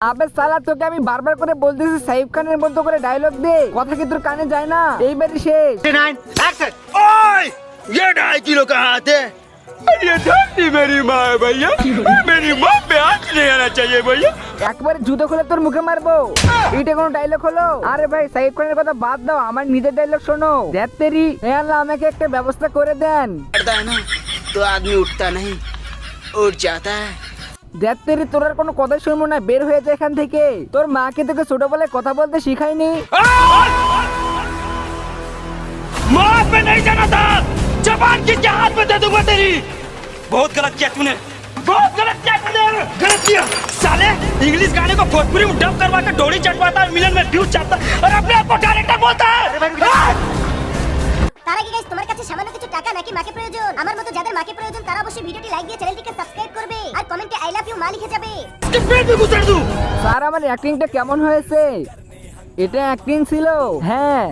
আবে সালা তোকে আমি বারবার করে বলতেছি সাইফ খানের মতো করে ডায়লগ দে, কথা কি তোর কানে যায় না? এইবারই শেষ। ओए ये 2.5 किलो का हाथ है। ये धरती मेरी माँ है भैया, मेरी माँ पे हाथ नहीं आना चाहिए भैया। একবারে জুতো খুলে তোর মুখে মারবো। এটা কোনো ডায়লগ হলো? আরে ভাই সাইফ খানের কথা বাদ দাও, আমার নিজের ডায়লগ শোনো। দেখ তেরি এ আল্লাহ আমাকে একটা ব্যবস্থা করে দেন। करता है ना तो आदमी उठता नहीं उठ जाता है। দেখ তেরি তোর আর কোনো কথা শুনবো না, বের হয়ে যায় এখান থেকে। তোর মাকে তোকে ছোটবেলায় কথা বলতে শিখায়নি? माँ पे नहीं जाना था, जबान की क्या हाथ में दे दूंगा तेरी। बहुत गलत किया तूने, बहुत गलत किया तूने, गलत किया। साले इंग्लिश गाने को भोजपुरी में डब करवा के डोरी चटवाता है, मिलियन में व्यूज चाहता है और अपने आप को डायरेक्टर बोलता है। তার আগে গাইস তোমার কাছে সামান্য কিছু টাকা নাকি মাকে প্রয়োজন? আমার মতো যাদের মাকে প্রয়োজন তারা অবশ্যই ভিডিওটি লাইক দিয়ে চ্যানেলটিকে সাবস্ক্রাইব করবে আর কমেন্টে আই লাভ ইউ মা লিখে যাবে। इसके पेट में घुसेड़ दूं। স্যার আমার অ্যাক্টিংটা কেমন হয়েছে? এটা অ্যাক্টিং ছিল? হ্যাঁ।